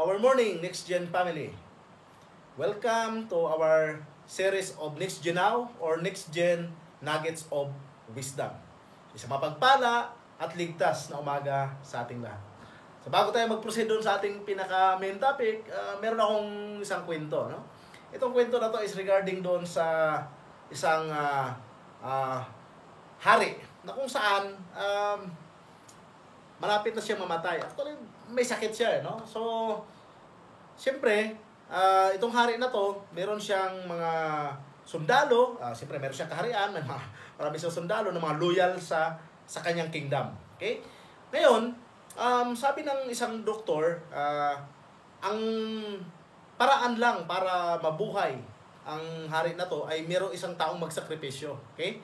our morning, Next Gen family. Welcome to our series of Next Gen Now or Next Gen Nuggets of Wisdom. Isang mapagpala at ligtas na umaga sa ating lahat. So bago tayo mag-proceed doon sa ating pinaka-main topic, meron akong isang kwento. No? Itong kwento na to is regarding doon sa isang hari na kung saan malapit na siya mamatay. Actually, may sakit siya. No? So, siyempre, itong hari na to, meron siyang mga sundalo. Siyempre, meron siyang kaharian. Marami siyang sundalo na mga loyal sa kanyang kingdom. Okay? Ngayon, sabi ng isang doktor, ang paraan lang para mabuhay ang hari na to ay merong isang taong magsakripisyo. Okay?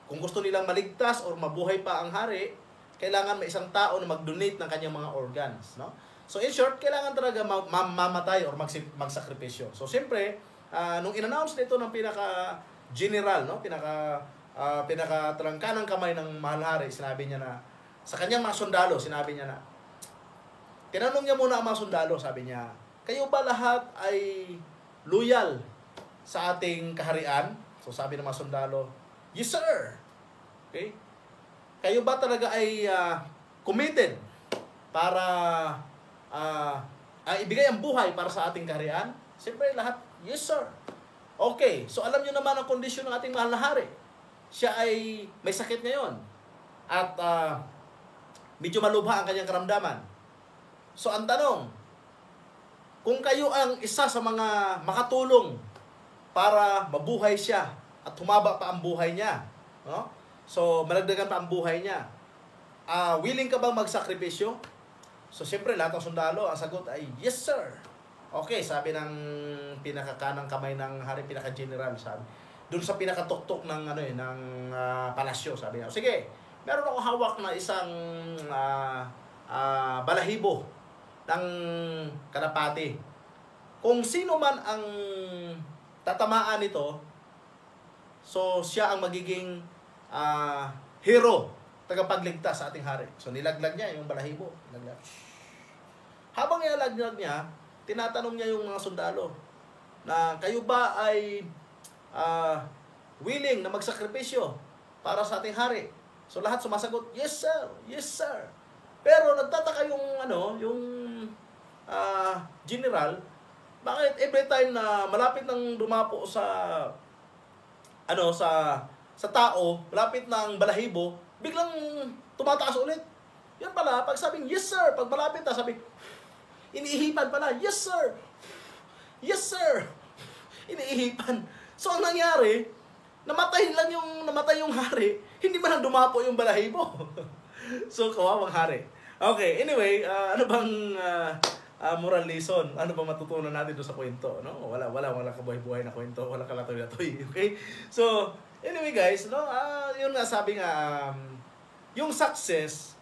Kung gusto nilang maligtas or mabuhay pa ang hari, kailangan may isang tao na mag-donate ng kanyang mga organs. No? So in short, kailangan talaga mamatay or magsakripisyo. So siyempre, nung in-announce nito ng pinaka-general, no? pinaka-trangkanang kamay ng mahal hari, sinabi niya na, sa kanyang mga sundalo, sinabi niya na, tinanong niya muna ang mga sundalo, sabi niya, kayo ba lahat ay loyal sa ating kaharian? So sabi ng mga sundalo, yes sir! Okay? Kayo ba talaga ay committed para ibigay ang buhay para sa ating kaharian? Siyempre lahat, yes sir! Okay, so alam niyo naman ang kondisyon ng ating mahal na hari. Siya ay may sakit ngayon. At medyo malubha ang kanyang karamdaman. So ang tanong, kung kayo ang isa sa mga makatulong para mabuhay siya at humaba pa ang buhay niya, no? So malagdagan pa ang buhay niya, willing ka bang magsakripisyo? So siyempre lahat ng sundalo, ang sagot ay yes sir. Okay, sabi ng pinakakanang kamay ng hari, pinaka-general, sabi doon sa pinakatuktok ng palasyo, sabi niya, sige, meron ako hawak na isang balahibo ng kalapati. Kung sino man ang tatamaan nito, so siya ang magiging hero, tagapagligtas sa ating hari. So nilaglag niya yung balahibo. Nilaglag. Habang nilaglag niya, tinatanong niya yung mga sundalo na kayo ba ay willing na magsakripisyo para sa ating hari? So lahat sumasagot, yes sir, yes sir. Pero nagtataka yung general, bakit every time na malapit nang dumapo sa tao, malapit ng balahibo, biglang tumataas ulit. Yan pala, pag sabing yes sir, pag malapit na sabi, iniihipan pala, yes sir, yes sir, iniihipan. So ang nangyari, namatay yung hari, hindi man dumapo yung balahibo. So kawawang hari. Okay, anyway, ano bang moral lesson? Ano bang matutunan natin doon sa kwento? No? Wala kabuhay-buhay na kwento, wala kalatoy-latoy. Okay? So, anyway guys, no, yun nga sabi nga, yung success,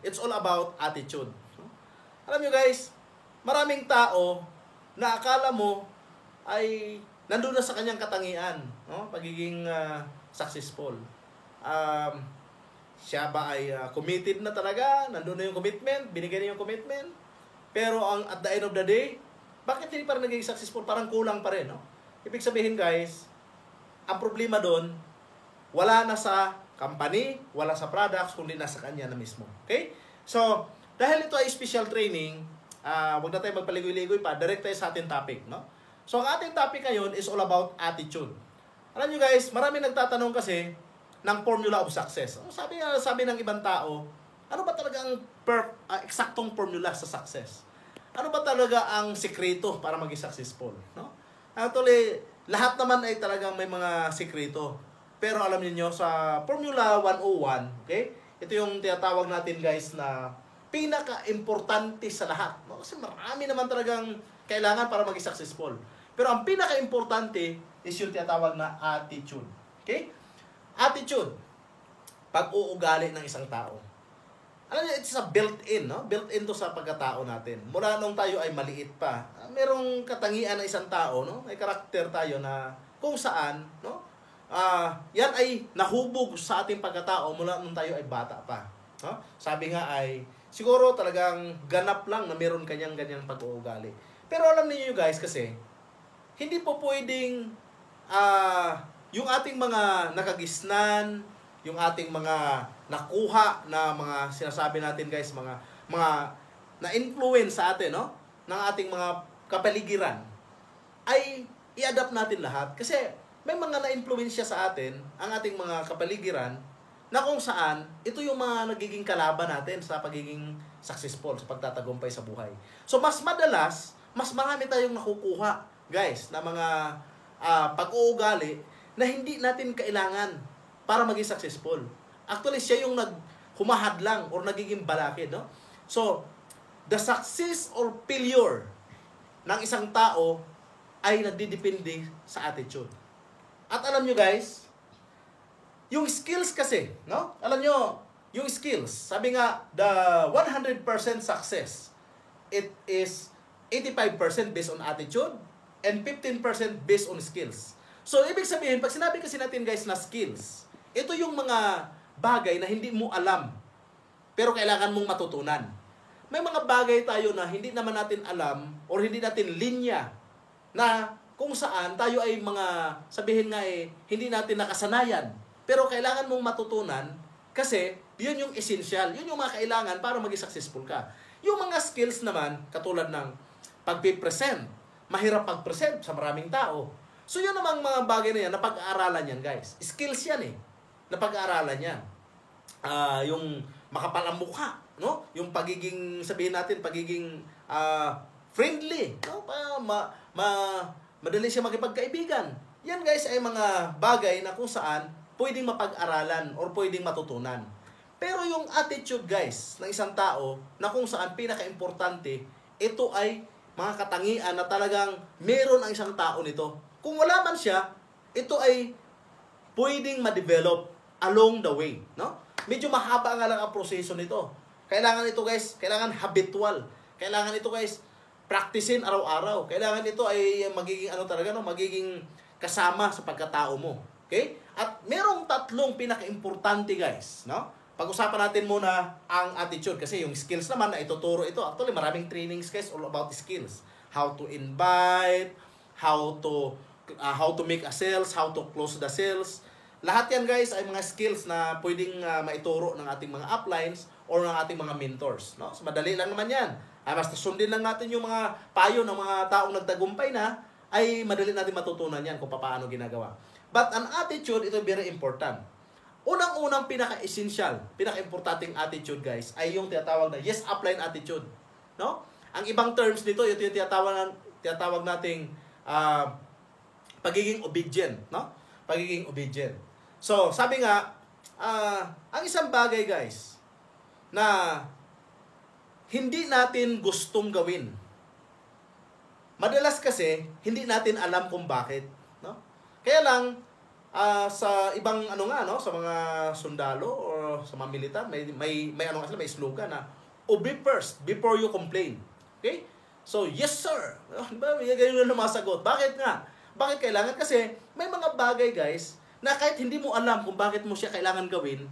it's all about attitude. Alam nyo guys, maraming tao na akala mo ay nandun na sa kanyang katangian, no? Pagiging successful. Siya ba ay committed na talaga? Nandun na yung commitment, binigay na yung commitment. Pero at the end of the day, bakit hindi pa rin naging successful? Parang kulang pa rin, no? Ibig sabihin guys, ang problema doon, wala na sa company, wala sa products, kundi nasa kanya na mismo. Okay? So, dahil ito ay special training, wag na tayo magpaligoy-ligoy pa, direct tayo sa ating topic, no? So, ang ating topic ngayon is all about attitude. Alam nyo guys, marami nagtatanong kasi ng formula of success. Sabi ng ibang tao, ano ba talaga ang eksaktong formula sa success? Ano ba talaga ang sikreto para maging successful? No? Actually, lahat naman ay talagang may mga sikreto. Pero alam niyo sa Formula 101, okay? Ito yung tinatawag natin guys na pinaka-importante sa lahat. No? Kasi marami naman talagang kailangan para maging successful. Pero ang pinaka-importante is yung tinatawag na attitude. Okay? Attitude. Pag-uugali ng isang tao. Alam niyo, it's a built-in, no? Built-in to sa pagkatao natin. Mula nung tayo ay maliit pa, merong katangian ng isang tao, no? May karakter tayo na kung saan, no? Yan ay nahubog sa ating pagkatao mula nung tayo ay bata pa. No? Sabi nga ay, siguro talagang ganap lang na meron kanyang ganyang pag-uugali. Pero alam niyo guys kasi, hindi po pwedeng yung ating mga nakagisnan, yung ating mga nakuha na mga sinasabi natin guys, mga na-influence sa atin, no? Ng ating mga kapaligiran, ay i-adapt natin lahat. Kasi may mga na-influence sa atin, ang ating mga kapaligiran, na kung saan, ito yung mga nagiging kalaban natin sa pagiging successful, sa pagtatagumpay sa buhay. So, mas madalas, mas marami tayong nakukuha, guys, na mga pag-uugali na hindi natin kailangan para maging successful. Actually, siya yung humahadlang or nagiging balakid, no? So, the success or failure ng isang tao ay nagdidepende sa attitude. At alam nyo guys, yung skills kasi, no? Alam nyo, yung skills, sabi nga, the 100% success, it is 85% based on attitude and 15% based on skills. So, ibig sabihin, pag sinabi kasi natin guys na skills, ito yung mga bagay na hindi mo alam, pero kailangan mong matutunan. May mga bagay tayo na hindi naman natin alam or hindi natin linya na kung saan tayo ay mga, sabihin nga hindi natin nakasanayan. Pero kailangan mong matutunan kasi yun yung essential. Yun yung mga kailangan para maging successful ka. Yung mga skills naman, katulad ng pag-present. Mahirap pag-present sa maraming tao. So yun namang mga bagay na yan, napag-aaralan yan guys. Skills yan napag-aaralan yan. Yung makapal ang mukha, no? Yung pagiging, sabihin natin, pagiging friendly, no? Madali siya makipagkaibigan. Yan guys ay mga bagay na kung saan pwedeng mapag-aralan or pwedeng matutunan. Pero yung attitude guys ng isang tao na kung saan pinaka-importante, ito ay mga katangian na talagang meron ang isang tao nito. Kung wala man siya, ito ay pwedeng ma-develop along the way, no? Medyo mahaba nga lang ang proseso nito. Kailangan ito guys, kailangan habitual. Kailangan ito guys, practicein araw-araw. Kailangan ito ay magiging magiging kasama sa pagkatao mo. Okay? At merong tatlong pinaka-importante guys, no? Pag-usapan natin muna ang attitude kasi yung skills naman na ituturo ito. Actually, maraming trainings guys all about skills. How to invite, how to make a sales, how to close the sales. Lahat yan guys ay mga skills na pwedeng maituro ng ating mga uplines or ng ating mga mentors, no? So madali lang naman yan. Basta sundin lang natin yung mga payo ng mga taong nagtagumpay na, ay madali natin matutunan yan kung paano ginagawa. But an attitude, ito very important. Unang-unang pinaka-essential, pinaka-importanting attitude guys, ay yung tinatawag na yes upline attitude, no? Ang ibang terms nito, ito yung tinatawag nating pagiging obedient, no? Pagiging obedient. So, sabi nga, ang isang bagay guys, na hindi natin gustong gawin. Madalas kasi, hindi natin alam kung bakit, no? Kaya lang, sa ibang sa mga sundalo or sa mga militar, may slogan na obey first before you complain. Okay? So, yes sir. Diba? Ganyan na lumasagot. Bakit nga? Bakit kailangan? Kasi may mga bagay guys na kahit hindi mo alam kung bakit mo siya kailangan gawin,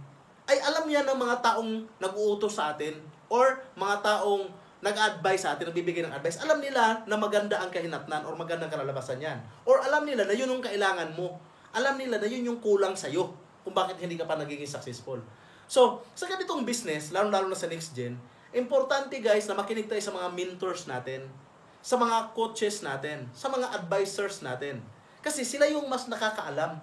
ay alam yan ng mga taong nag-uutos sa atin or mga taong nag-advise sa atin, nagbibigay ng advice. Alam nila na maganda ang kahinatnan or magandang kalalabasan yan. Or alam nila na yun yung kailangan mo. Alam nila na yun yung kulang sa'yo kung bakit hindi ka pa nagiging successful. So, sa ganitong business, lalo-lalo na sa next gen, importante guys na makinig tayo sa mga mentors natin, sa mga coaches natin, sa mga advisors natin. Kasi sila yung mas nakakaalam.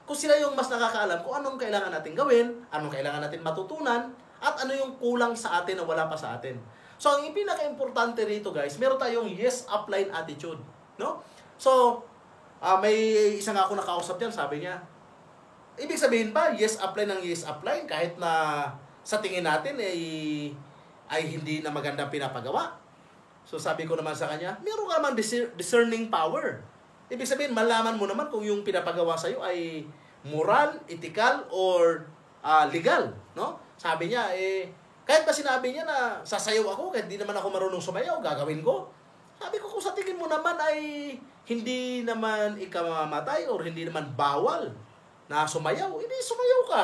Kung sila yung mas nakakaalam kung anong kailangan natin gawin, anong kailangan natin matutunan, at ano yung kulang sa atin na wala pa sa atin. So, ang pinaka-importante rito guys, meron tayong yes upline attitude, no? So, may isa nga ako nakausap dyan, sabi niya, ibig sabihin ba, yes upline ng yes upline, kahit na sa tingin natin ay hindi na magandang pinapagawa. So, sabi ko naman sa kanya, meron ka naman discerning power. Ibig sabihin, malaman mo naman kung yung pinapagawa sa'yo ay moral, ethical, or legal, no? Sabi niya, kahit ba sinabi niya na sasayaw ako, kahit di naman ako marunong sumayaw, gagawin ko. Sabi ko, kung sa tingin mo naman ay hindi naman ikamamatay or hindi naman bawal na sumayaw, hindi sumayaw ka.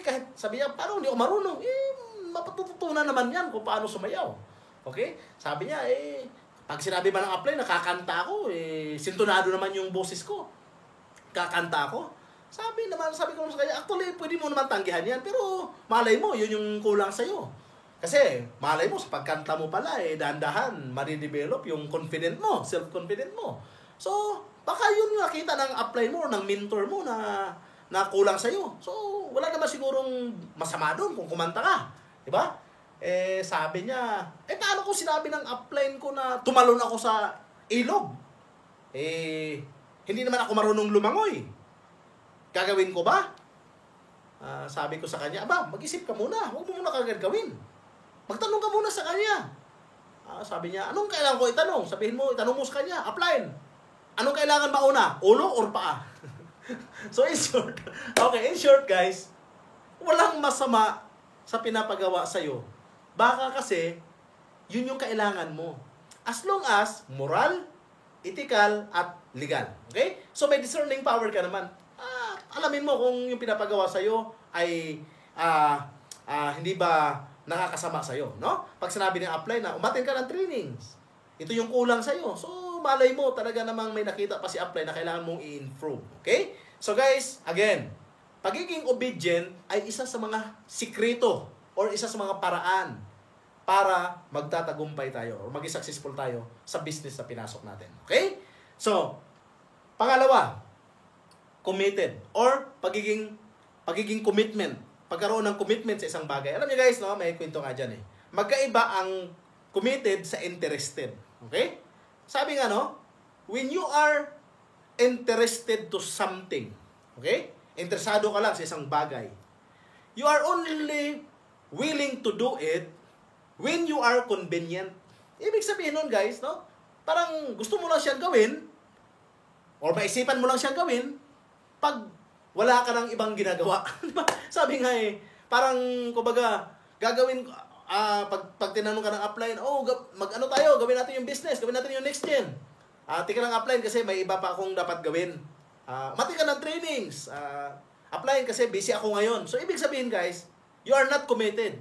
Kahit Sabi niya, paano hindi ako marunong? Mapatututunan naman yan kung paano sumayaw. Okay? Sabi niya, pag sinabi ba ng apply, nakakanta ako, sintonado naman yung boses ko. Kakanta ako. Sabi ko sa kanya, actually, pwede mo naman tanggihan yan, pero malay mo, yun yung kulang sa'yo. Kasi, malay mo, sa pagkanta mo pala, dahan-dahan, maridevelop yung confident mo, self-confident mo. So, baka yun nakita ng apply mo, ng mentor mo na kulang sa'yo. So, wala naman sigurong masama doon kung kumanta ka. Diba? Sabi niya, paano ko sinabi ng upline ko na tumalon ako sa ilog? Hindi naman ako marunong lumangoy. Gagawin ko ba? Sabi ko sa kanya, mag-isip ka muna. Huwag mo muna kagad gawin. Magtanong ka muna sa kanya. Sabi niya, anong kailangan ko itanong? Sabihin mo, itanong mo sa kanya, upline. Anong kailangan mauna? Ulo or paa? So, in short, guys, walang masama sa pinapagawa sa'yo. Baka kasi, yun yung kailangan mo. As long as moral, ethical, at legal. Okay? So, may discerning power ka naman. Alamin mo kung yung pinapagawa sa'yo ay hindi ba nakakasama sa'yo. No? Pag sinabi ng apply na umattend ka ng trainings, ito yung kulang sa'yo. So, malay mo, talaga namang may nakita pa si apply na kailangan mong i-improve. Okay? So, guys, again, pagiging obedient ay isa sa mga sikreto or isa sa mga paraan para magtatagumpay tayo or maging successful tayo sa business na pinasok natin. Okay? So, pangalawa, committed or pagiging commitment. Pagkaroon ng commitment sa isang bagay. Alam niyo guys, no, may kwento nga dyan Magkaiba ang committed sa interested. Okay? Sabi nga, no, when you are interested to something, okay? Interesado ka lang sa isang bagay. You are only willing to do it when you are convenient. Ibig sabihin nun, guys, no? Parang gusto mo lang siyang gawin or maisipan mo lang siyang gawin pag wala ka ng ibang ginagawa. Sabi nga parang, kumbaga, gagawin, pag tinanong ka ng upline, mag-ano tayo, gawin natin yung business, gawin natin yung next gen. Tika lang upline kasi may iba pa akong dapat gawin. Mati ka ng trainings. Upline kasi busy ako ngayon. So, ibig sabihin guys, you are not committed.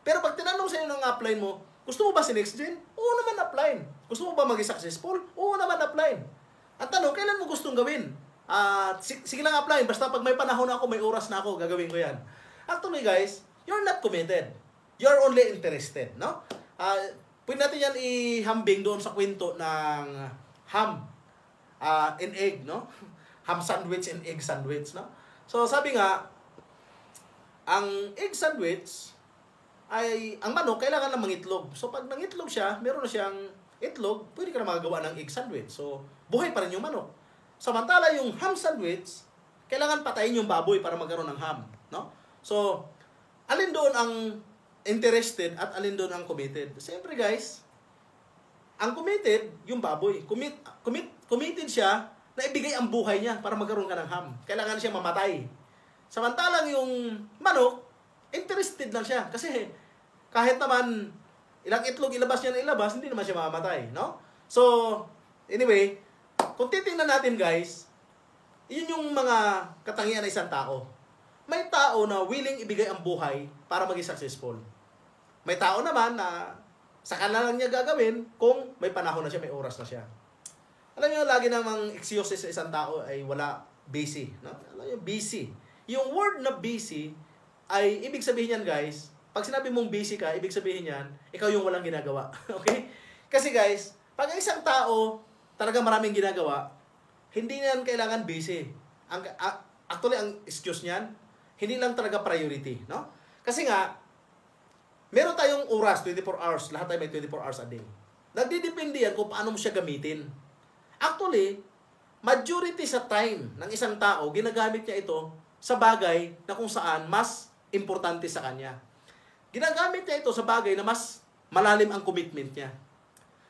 Pero pag tinanong sa inyo ng upline mo, gusto mo ba si next gen? Oo naman upline. Gusto mo ba maging successful? Oo naman upline. Ang tanong, kailan mo gustong gawin? Sige lang apply, basta pag may panahon ako, may oras na ako, gagawin ko yan. Actually guys, you're not committed. You're only interested, no? Pwede natin yan ihambing doon sa kwento ng ham and egg, no? Ham sandwich and egg sandwich, no? So sabi nga, ang egg sandwich ay, ang manok, kailangan lang mangitlog. So pag nangitlog siya, meron na siyang itlog, pwede ka na magagawa ng egg sandwich. So, buhay pa rin yung manok. Samantala yung ham sandwich, kailangan patayin yung baboy para magkaroon ng ham, no? So, alin doon ang interested at alin doon ang committed? Siyempre guys, ang committed, yung baboy. Committed siya na ibigay ang buhay niya para magkaroon ka ng ham. Kailangan siya mamatay. Samantalang yung manok, interested lang siya. Kasi kahit naman ilang itlog ilabas niya na ilabas, hindi naman siya mamamatay, no? So, anyway, kung titingnan natin guys, yun yung mga katangian ng isang tao. May tao na willing ibigay ang buhay para maging successful. May tao naman na saka na lang niya gagawin kung may panahon na siya, may oras na siya. Alam niyo, lagi namang excuses sa isang tao ay wala, busy. No? Alam niyo, busy. Yung word na busy ay ibig sabihin yan guys, pag sinabi mong busy ka, ibig sabihin yan, ikaw yung walang ginagawa. Okay? Kasi guys, pag isang tao talagang maraming ginagawa, hindi niyan kailangan busy. Actually, ang excuse niyan, hindi lang talaga priority, no? Kasi nga, meron tayong oras, 24 hours, lahat tayo may 24 hours a day. Nagdidepende yan kung paano mo siya gamitin. Actually, majority sa time ng isang tao, ginagamit niya ito sa bagay na kung saan mas importante sa kanya. Ginagamit niya ito sa bagay na mas malalim ang commitment niya.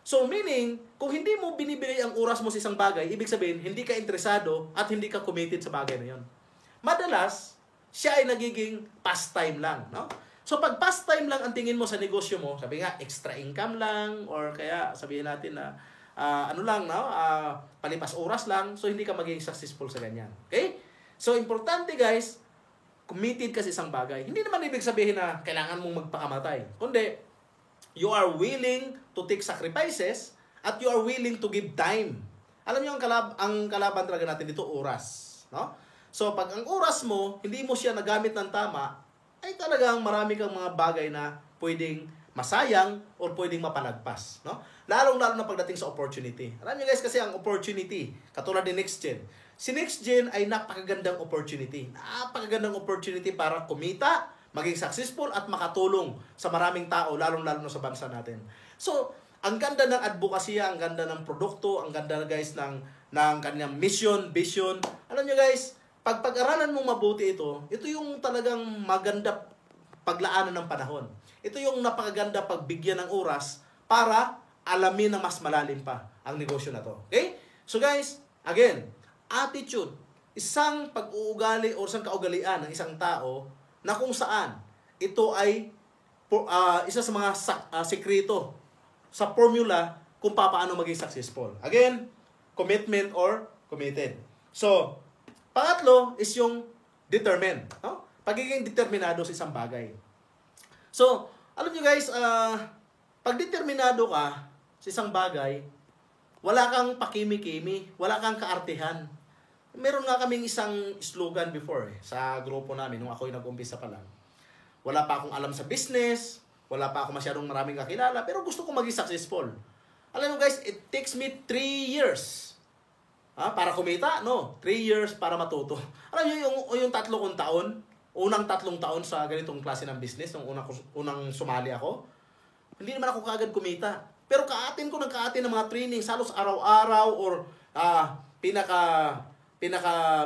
So, meaning, kung hindi mo binibigay ang oras mo sa isang bagay, ibig sabihin, hindi ka interesado at hindi ka committed sa bagay na yon. Madalas, siya ay nagiging pastime lang, no? So, pag pastime lang ang tingin mo sa negosyo mo, sabi nga, extra income lang, or kaya sabihin natin na, palipas oras lang, so hindi ka magiging successful sa ganyan. Okay? So, importante guys, committed ka sa isang bagay, hindi naman ibig sabihin na kailangan mong magpakamatay. Kundi, you are willing to take sacrifices at you are willing to give time. Alam niyo, ang kalaban talaga natin dito, oras. No? So, pag ang oras mo, hindi mo siya nagamit ng tama, ay talagang marami kang mga bagay na pwedeng masayang or pwedeng mapalagpas. No? Lalong-lalo na pagdating sa opportunity. Alam niyo guys, kasi ang opportunity, katulad ni Next Gen, si Next Gen ay napakagandang opportunity. Napakagandang opportunity para kumita, maging successful at makatulong sa maraming tao, lalong-lalo na sa bansa natin. So, ang ganda ng advocacy, ang ganda ng produkto, ang ganda guys ng kanyang mission, vision. Alam niyo guys, pag-aralan mong mabuti ito yung talagang maganda paglaanan ng panahon. Ito yung napakaganda pagbigyan ng oras para alamin na mas malalim pa ang negosyo na to. Okay? So guys, again, attitude, isang pag-uugali o isang kaugalian ng isang tao na kung saan ito ay isa sa mga sekreto sa formula kung paano maging successful. Again, commitment or committed. So, pangatlo is yung determined. No? Pagiging determinado sa isang bagay. So, alam nyo guys, pag determinado ka sa isang bagay, wala kang pakimi-kimi, wala kang kaartihan. Meron nga kaming isang slogan before sa grupo namin nung ako'y nag-umpisa pa lang. Wala pa akong alam sa business, wala pa ako masyadong maraming kakilala, pero gusto ko maging successful. Alam mo guys, it takes me 3 years para kumita. No, 3 years para matuto. Alam niyo yung 3 kong taon, unang 3 taon sa ganitong klase ng business, nung unang sumali ako, hindi naman ako kaagad kumita. Pero kaatin ng mga trainings, halos araw-araw or pinaka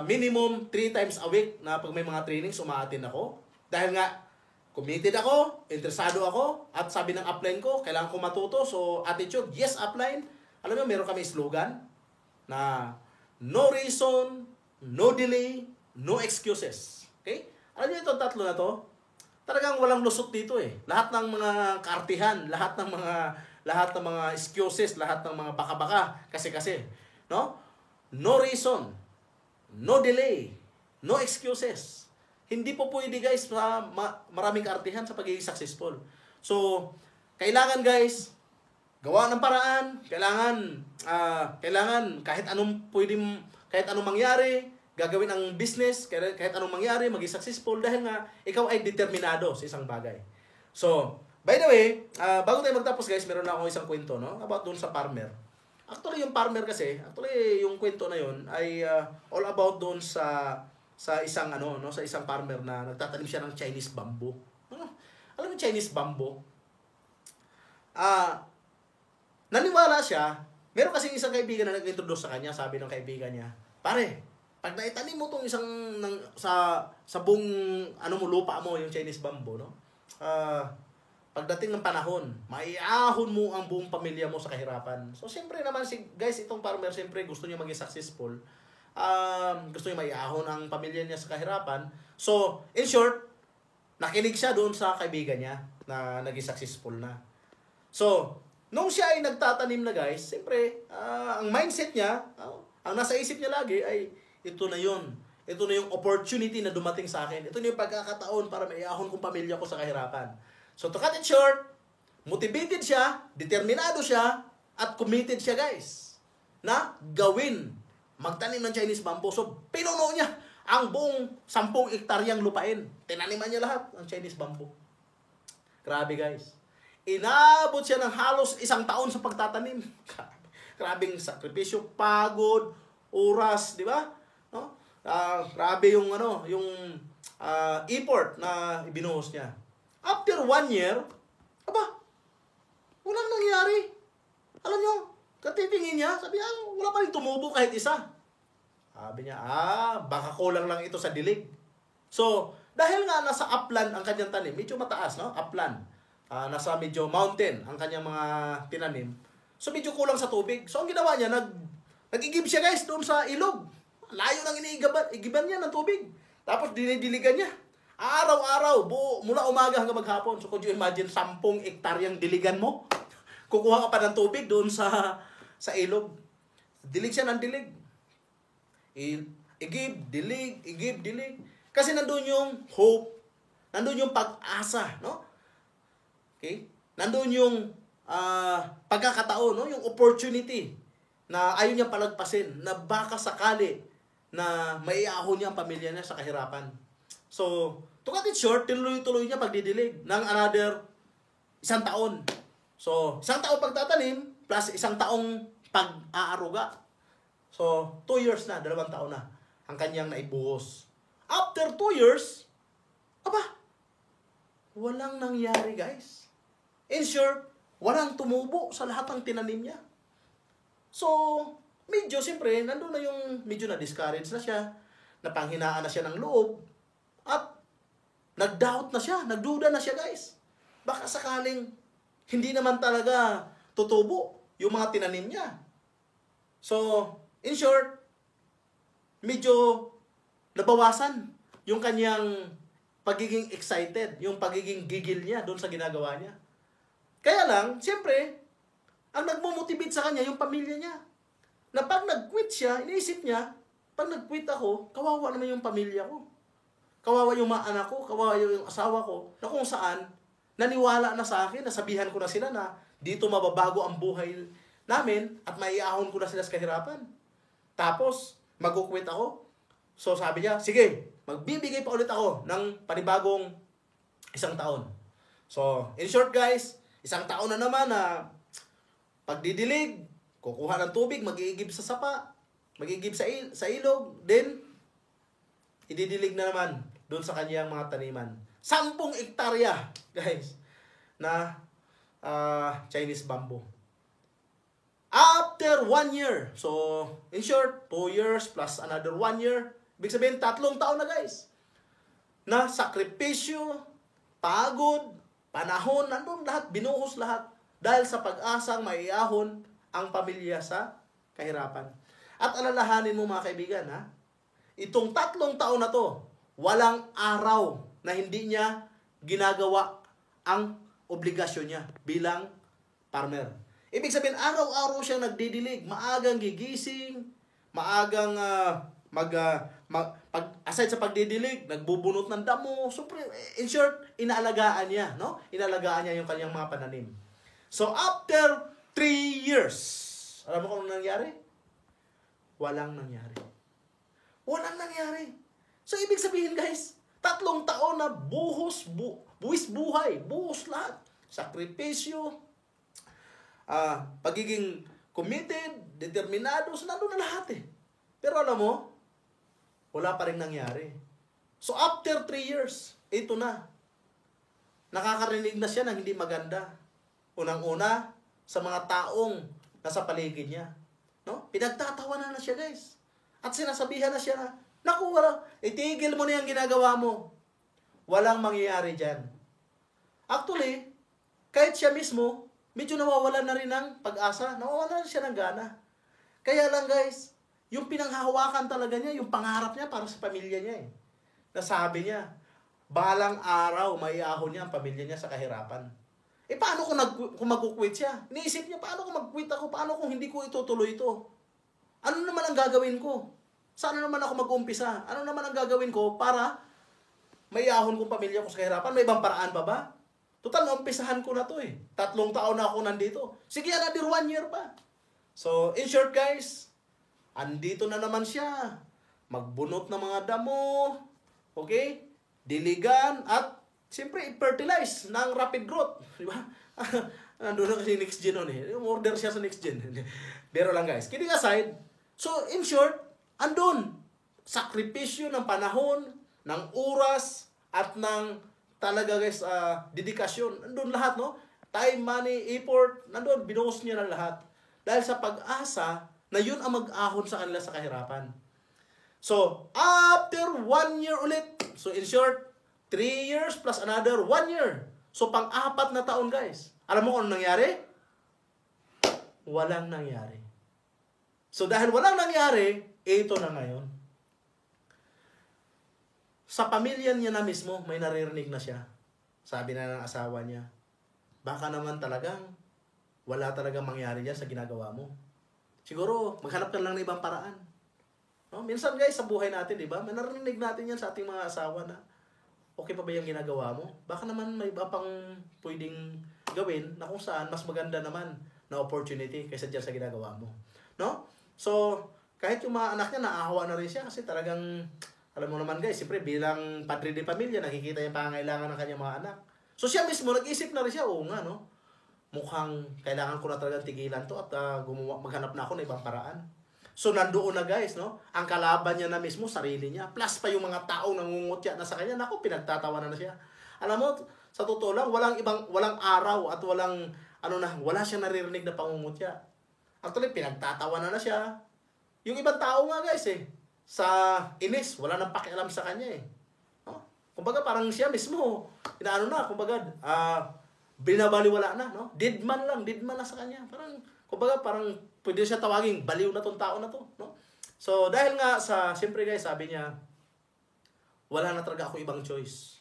minimum 3 times a week na pag may mga trainings, umaatin ako. Dahil nga, committed ako, interesado ako, at sabi ng upline ko, kailangan ko matuto. So, attitude, yes, upline. Alam mo, meron kami slogan na no reason, no delay, no excuses. Okay? Alam niyo itong 3 na to? Talagang walang lusot dito eh. Lahat ng mga kaartihan, lahat ng mga excuses, lahat ng mga baka-baka, kasi. No? No reason, no delay, no excuses. Hindi po pwede guys maraming kaartihan sa pagiging successful. So, kailangan guys, gawa ng paraan, kailangan kahit anong mangyari, gagawin ang business, kahit anong mangyari, maging successful dahil nga ikaw ay determinado sa isang bagay. So, by the way, bago tayo magtapos guys, meron na akong isang kwento, no? About doon sa farmer. Actually, yung farmer kasi, yung kwento na yun ay all about doon sa isang sa isang farmer na nagtatanim siya ng Chinese bamboo. Alam mo Chinese bamboo? Naniwala siya. Meron kasi isang kaibigan na nag-introduce sa kanya, sabi ng kaibigan niya, "Pare, pag naitanim mo tong isang sa buong lupa mo yung Chinese bamboo, no? Pagdating ng panahon, maiahon mo ang buong pamilya mo sa kahirapan." So siyempre naman guys, itong farmer siyempre gusto niya maging successful. Gusto niya maiahon ang pamilya niya sa kahirapan. So, in short, nakinig siya doon sa kaibigan niya na naging successful na. So, nung siya ay nagtatanim na guys, siyempre, ang mindset niya, ang nasa isip niya lagi ay, ito na yun. Ito na yung opportunity na dumating sa akin. Ito na yung pagkakataon para maiahon kong pamilya ko sa kahirapan. So, to cut it short, motivated siya, determinado siya, at committed siya guys, na gawin magtanim ng Chinese bamboo. So, pinuno niya ang buong 10 hektaryang lupain. Tinaniman niya lahat ng Chinese bamboo. Grabe guys. Inabot siya ng halos 1 taon sa pagtatanim. Grabing sakripisyo, pagod, oras, di ba? No? Grabe yung effort na ibinuhos niya. After 1 year, walang nangyari. Alam niyo, katitingin niya, sabi niya, wala pa rin tumubo kahit isa. Sabi niya, baka kulang lang ito sa dilig. So, dahil nga nasa upland ang kanyang tanim, medyo mataas, no? Upland. Nasa medyo mountain ang kanyang mga tinanim. So, medyo kulang sa tubig. So, ang ginawa niya, nag-igib siya guys doon sa ilog. Layo nang igiban niya ng tubig. Tapos, dinidiligan niya. Araw-araw, mula umaga hanggang maghapon. So, could you imagine, 10 hektaryang diligan mo? Kukuha ka pa ng tubig doon sa ilog. Dilig siya ng dilig. Igib, dilig. Kasi nandun yung hope, nandun yung pag-asa, no? Okay? Nandun yung pagkakataon, no? Yung opportunity na ayaw niya palagpasin, na baka sakali na maiahon niya ang pamilya niya sa kahirapan. So, to cut it short, tinuloy-tuloy niya pagdidilig ng another 1 taon. So, 1 taon pagtatanim, plus 1 taong pag-aaruga. So, 2 years na, 2 taon na ang kanyang naibuhos. After 2 years, aba, walang nangyari, guys. In short, walang tumubo sa lahat ng tinanim niya. So, medyo, siyempre, nandun na yung medyo na-discourage na siya, napanghinaan na siya ng loob, at nag-doubt na siya, nagduda na siya, guys. Baka sakaling hindi naman talaga tutubo yung mga tinanim niya. So, in short, medyo nabawasan yung kanyang pagiging excited, yung pagiging gigil niya doon sa ginagawa niya. Kaya lang, siyempre, ang nagmo-motivate sa kanya yung pamilya niya. Na pag nag-quit siya, iniisip niya, pag nag-quit ako, kawawa naman yung pamilya ko. Kawawa yung mga anak ko, kawawa yung asawa ko, na kung saan, naniwala na sa akin, nasabihan ko na sila na dito mababago ang buhay namin at maiahon ko na sila sa kahirapan. Tapos, mag-quit ako. So sabi niya, sige, magbibigay pa ulit ako ng panibagong 1 taon. So, in short guys, 1 taon na naman na pagdidilig, kukuha ng tubig, mag-iigib sa sapa, mag-iigib sa ilog, then ididilig na naman doon sa kanyang mga taniman. 10 hektarya, guys, na Chinese bamboo. After 1 year, so in short, 2 years plus another 1 year, ibig sabihin 3 taon na, guys, na sakripisyo, pagod, panahon, nandun lahat, binuhos lahat, dahil sa pag-asang maiahon ang pamilya sa kahirapan. At alalahanin mo mga kaibigan, ha? Itong 3 taon na to, walang araw na hindi niya ginagawa ang obligasyon niya bilang farmer. Ibig sabihin, araw-araw siyang nagdidilig, maagang gigising, maagang aside sa pagdidilig, nagbubunot ng damo. So, in short, inaalagaan niya, no? Inaalagaan niya yung kanyang mga pananim. So, after 3 years, alam mo kung ano nangyari? Walang nangyari. Walang nangyari. So, ibig sabihin, guys, 3 taon na buhos buhay, buhos lahat. Sakripisyo, pagiging committed, determinado, so nandun na lahat eh. Pero alam mo, wala pa rin nangyari. So after 3 years, ito na. Nakakarinig na siya ng hindi maganda. Unang-una, sa mga taong nasa paligid niya. No? Pinagtatawanan na siya, guys. At sinasabihan na siya na, naku, itigil mo na yung ginagawa mo. Walang mangyayari dyan. Actually, kahit siya mismo, medyo nawawalan na rin ng pag-asa. Nawawalan na siya ng gana. Kaya lang, guys, yung pinanghahawakan talaga niya, yung pangarap niya para sa pamilya niya eh. Nasabi niya, balang araw, maiahon niya ang pamilya niya sa kahirapan. Eh, paano kung mag-quit siya? Iniisip niya, paano kung mag-quit ako? Paano kung hindi ko itutuloy ito? Ano naman ang gagawin ko? Saan naman ako mag-umpisa? Ano naman ang gagawin ko para maiahon kong pamilya ko sa kahirapan? May ibang paraan pa ba? Total, naumpisahan ko na to eh. 3 taon na ako nandito. Sige, another 1 year pa. So, in short guys, andito na naman siya. Magbunot ng mga damo. Okay? Diligan at siyempre, i-fertilize ng rapid growth. Di ba? Nandun na kasi next gen nun eh. Order siya sa next gen. Pero lang guys, kidding aside, so in short, andun. Sakripisyo ng panahon, ng oras, at ng talaga guys, dedikasyon. Nandun lahat, no? Time, money, effort, nandun, binuhos niya na lahat. Dahil sa pag-asa na yun ang mag-ahon sa kanila sa kahirapan. So, after 1 year ulit, so in short, 3 years plus another 1 year. So, pang-4 na taon, guys. Alam mo kung ano nangyari? Walang nangyari. So, dahil walang nangyari, ito na ngayon. Sa pamilya niya na mismo, may naririnig na siya. Sabi na ng asawa niya, baka naman talagang wala talagang mangyari dyan sa ginagawa mo. Siguro, maghanap ka lang ng ibang paraan. No? Minsan guys, sa buhay natin, di ba? Narinig natin yan sa ating mga asawa na, okay pa ba yung ginagawa mo? Baka naman may iba pang pwedeng gawin na kung saan mas maganda naman na opportunity kaysa dyan sa ginagawa mo. No? So, kahit yung mga anak niya, naahawa na rin siya kasi talagang, alam mo naman guys, siyempre bilang padre de pamilya, nakikita yung pangangailangan ng kanyang mga anak. So siya mismo, nag-isip na rin siya, oo nga, no? Mukhang kailangan ko na talagang tigilan to at maghanap na ako ng ibang paraan. So nandoon na guys, no? Ang kalaban niya na mismo, sarili niya. Plus pa yung mga taong nangungutya na sa kanya, naku, pinagtatawanan na siya. Alam mo, sa totoo lang, walang araw at wala siyang naririnig na pangungutya. Actually, pinagtatawanan na siya. Yung ibang tao nga guys sa inis, wala nang pakialam sa kanya no? Kumbaga parang siya mismo, binabaliwala na, no? Deadman na sa kanya. Parang pwede siya tawaging baliw na tong tao na to, no? So dahil nga siyempre guys, sabi niya, wala na talaga akong ibang choice.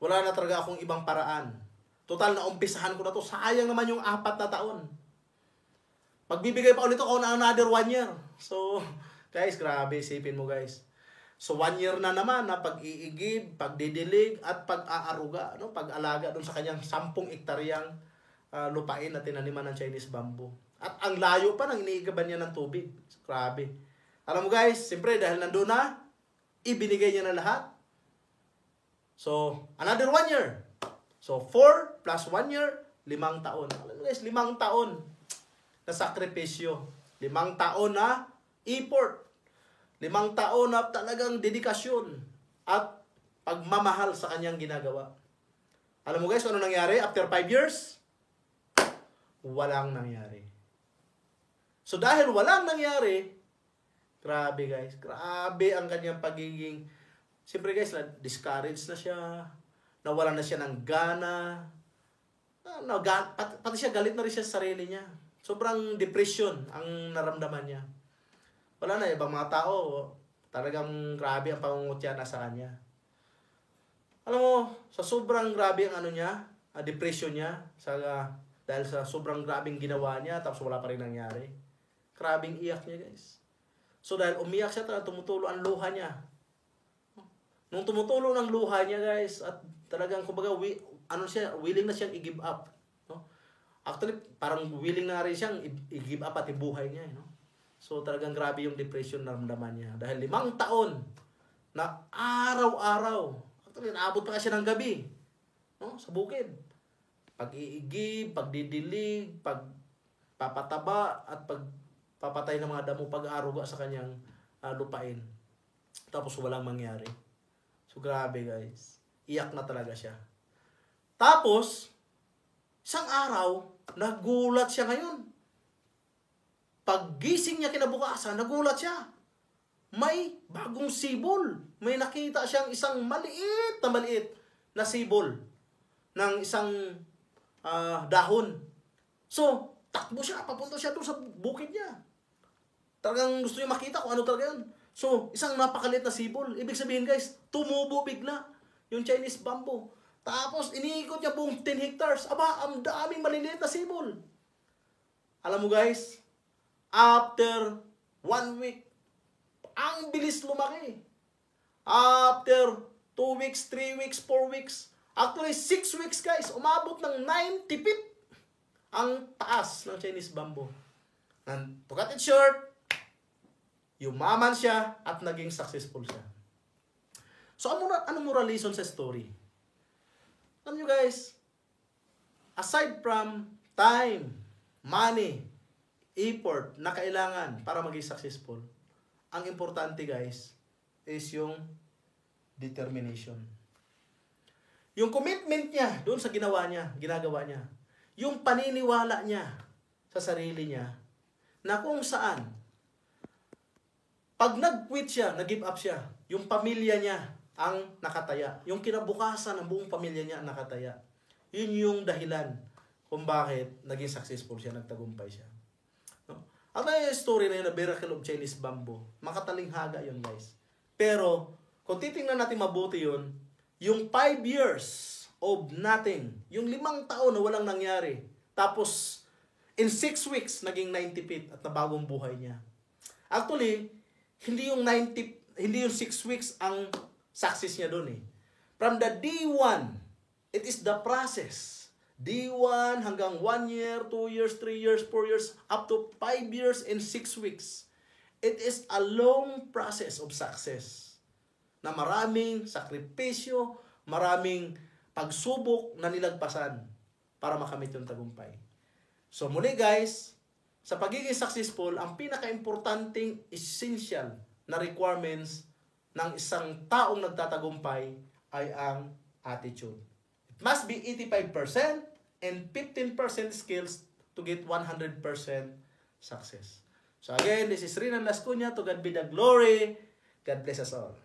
Wala na talaga akong ibang paraan. Total na umpisahan ko na to. Sayang naman yung 4 na taon. Magbibigay pa ulit ako ng another 1 year. So, guys, grabe, isipin mo guys. So, 1 year na naman na pag-iigib, pagdidilig, at pag-aaruga, no? Pag-alaga doon sa kanyang 10 hektaryang lupain na tinaniman ng Chinese bamboo. At ang layo pa nang iniigaban niya ng tubig. Grabe. Alam mo guys, siyempre dahil nandun na, ibinigay niya na lahat. So, another 1 year. So, 4 plus 1 year, 5 taon. Alam mo guys, 5 taon na sakripisyo. 5 taon na effort. 5 taon na talagang dedikasyon at pagmamahal sa kanyang ginagawa. Alam mo guys, ano nangyari? After 5 years, walang nangyari. So dahil walang nangyari, grabe guys, grabe ang kanyang pagiging, siyempre guys, discouraged na siya, nawalan na siya ng gana, pati siya galit na rin siya sa sarili niya. Sobrang depression ang naramdaman niya. Wala na, ibang mga tao, talagang grabe ang pangungutya na sa kanya. Alam mo, sa sobrang grabe ang depression niya, dahil sa sobrang grabing ginawa niya, tapos wala pa rin nangyari. Grabing iyak niya, guys. So dahil umiyak siya, tumutulo ang luha niya. Nung tumutulo ng luha niya, guys, at talagang, kumbaga, willing na siyang i-give up. No? Actually, parang willing na rin siyang i-give up at ibuhay niya. No? So talagang grabe yung depression na naramdaman niya. Dahil 5 taon na araw-araw, actually, naabot pa siya ng gabi, no? Sa bukid. Pag-iigib, pagdidilig, pagpapataba, at pagpapatay ng mga damo, pag-aaruga sa kanyang lupain. Tapos walang mangyari. So grabe guys. Iyak na talaga siya. Tapos, isang araw, nagulat siya ngayon. Paggising niya kinabukasan, nagulat siya. May bagong sibol. May nakita siyang isang maliit na sibol ng isang dahon. So, takbo siya, papunta siya doon sa bukid niya. Talagang gusto niya makita kung ano talaga yun. So, isang napakaliit na sibol. Ibig sabihin guys, tumubo bigla yung Chinese bamboo. Tapos, iniikot niya buong 10 hectares. Aba, ang daming maliliit na sibol. Alam mo guys, after 1 week, ang bilis lumaki. After 2 weeks, 3 weeks, 4 weeks, actually 6 weeks guys, umabot ng 90 feet ang taas ng Chinese bamboo. And to cut it short, yumaman siya at naging successful siya. So ano moralism sa story? Alam nyo guys, aside from time, money, effort na kailangan para maging successful, ang importante guys is yung determination. Yung commitment niya doon sa ginagawa niya. Yung paniniwala niya sa sarili niya na kung saan pag nag-quit siya, nag-give up siya, yung pamilya niya ang nakataya. Yung kinabukasan ng buong pamilya niya ang nakataya. Yun yung dahilan kung bakit naging successful siya, nagtagumpay siya. No? Ang story na yun, na Miracle of Chinese Bamboo, makatalinghaga yun guys. Pero, kung titingnan natin mabuti yun, yung 5 years of nothing, yung 5 taon na walang nangyari, tapos, in 6 weeks, naging 90 feet at nabagong buhay niya. Actually, Hindi yung 6 weeks ang success niya doon eh. From the D1, it is the process. D1 hanggang 1 year, 2 years, 3 years, 4 years, up to 5 years and 6 weeks. It is a long process of success na maraming sakripisyo, maraming pagsubok na nilagpasan para makamit yung tagumpay. So muli guys, sa pagiging successful, ang pinaka-importanting essential na requirements ng isang taong nagtatagumpay ay ang attitude. It must be 85% and 15% skills to get 100% success. So again, this is Rinan Lascuña. To God be the glory. God bless us all.